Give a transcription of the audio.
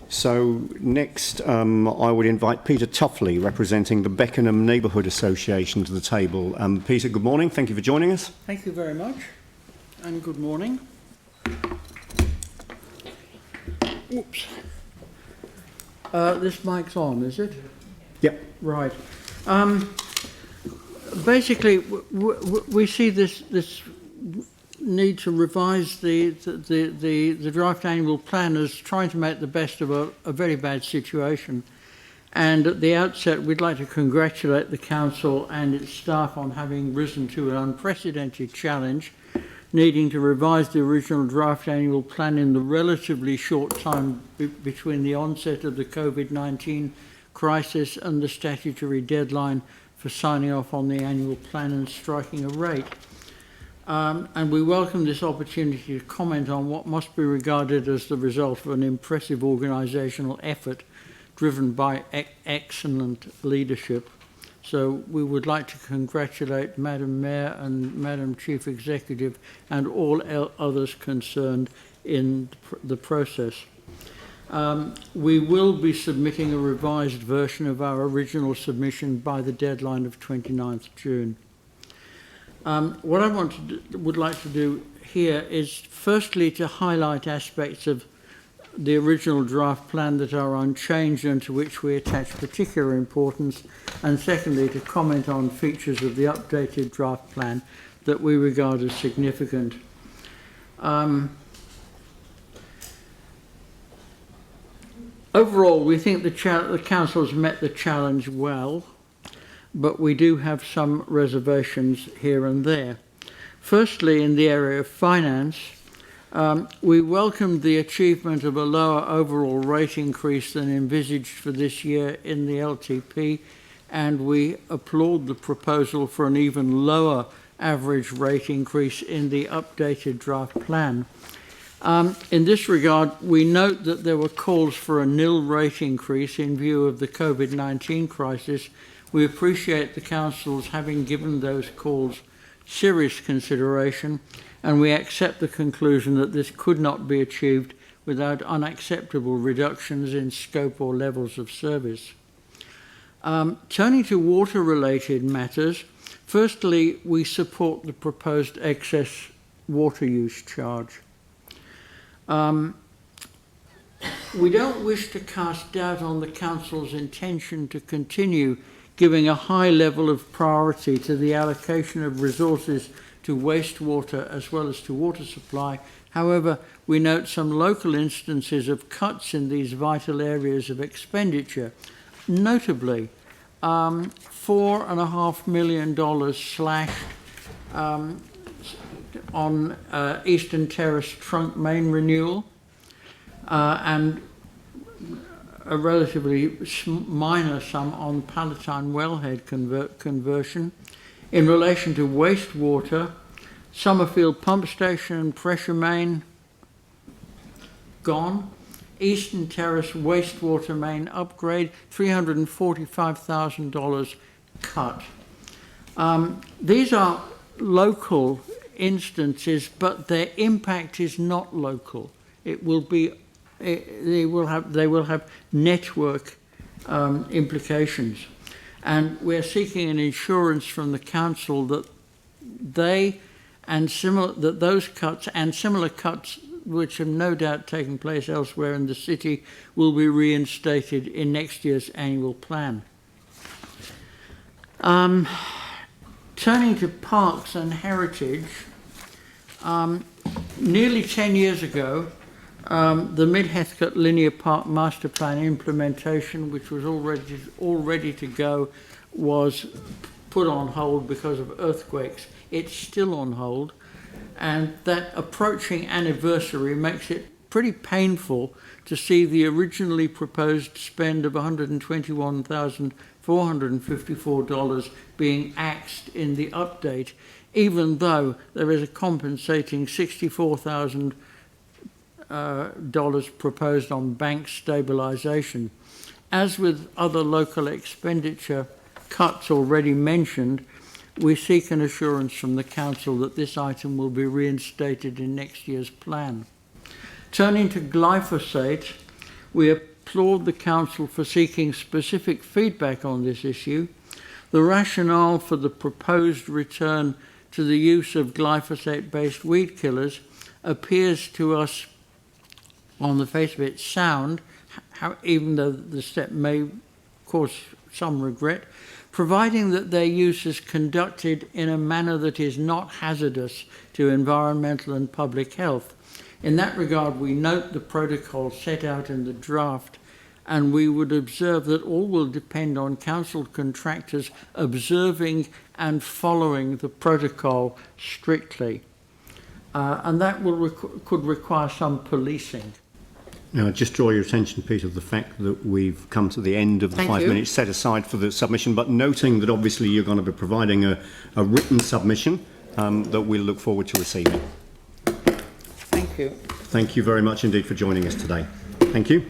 So next, I would invite Peter Tuffley, representing the Beckenham Neighbourhood Association, to the table. Peter, good morning. Thank you for joining us. Thank you very much, and good morning. Oops. This mic's on, is it? Yep. Right. Basically, we see this need to revise the draft annual plan as trying to make the best of a very bad situation. And at the outset, we'd like to congratulate the council and its staff on having risen to an unprecedented challenge, needing to revise the original draft annual plan in the relatively short time between the onset of the COVID-19 crisis and the statutory deadline for signing off on the annual plan and striking a rate. And we welcome this opportunity to comment on what must be regarded as the result of an impressive organisational effort driven by excellent leadership. So we would like to congratulate Madam Mayor and Madam Chief Executive and all others concerned in the process. We will be submitting a revised version of our original submission by the deadline of 29th June. What I would like to do here is firstly to highlight aspects of the original draft plan that are unchanged and to which we attach particular importance, and secondly to comment on features of the updated draft plan that we regard as significant. Overall, we think the council has met the challenge well, but we do have some reservations here and there. Firstly, in the area of finance, we welcomed the achievement of a lower overall rate increase than envisaged for this year in the LTP, and we applaud the proposal for an even lower average rate increase in the updated draft plan. In this regard, we note that there were calls for a nil rate increase in view of the COVID-19 crisis. We appreciate the council's having given those calls serious consideration, and we accept the conclusion that this could not be achieved without unacceptable reductions in scope or levels of service. Turning to water-related matters, firstly, we support the proposed excess water use charge. We don't wish to cast doubt on the council's intention to continue giving a high level of priority to the allocation of resources to wastewater as well as to water supply. However, we note some local instances of cuts in these vital areas of expenditure, notably $4.5 million slashed on Eastern Terrace trunk main renewal and a relatively minor sum on Palatine wellhead conversion. In relation to wastewater, Summerfield pump station and pressure main gone. Eastern Terrace wastewater main upgrade, $345,000 cut. These are local instances, but their impact is not local. It will be they will have network implications, and we're seeking an assurance from the council that those cuts and similar cuts, which have no doubt taken place elsewhere in the city, will be reinstated in next year's annual plan. Turning to parks and heritage, nearly 10 years ago, the Mid-Heathcote Linear Park Master Plan implementation, which was all ready to go, was put on hold because of earthquakes. It's still on hold, and that approaching anniversary makes it pretty painful to see the originally proposed spend of $121,454 being axed in the update, even though there is a compensating $64,000 proposed on bank stabilisation. As with other local expenditure cuts already mentioned, we seek an assurance from the council that this item will be reinstated in next year's plan. Turning to glyphosate, we applaud the Council for seeking specific feedback on this issue. The rationale for the proposed return to the use of glyphosate-based weed killers appears to us, on the face of it, sound, even though the step may cause some regret, providing that their use is conducted in a manner that is not hazardous to environmental and public health. In that regard, we note the protocol set out in the draft, and we would observe that all will depend on council contractors observing and following the protocol strictly. And that will could require some policing. Now, just draw your attention, Peter, to the fact that we've come to the end of the 5 minutes set aside for the submission, but noting that obviously you're going to be providing a written submission that we'll look forward to receiving. Thank you. Thank you very much indeed for joining us today. Thank you.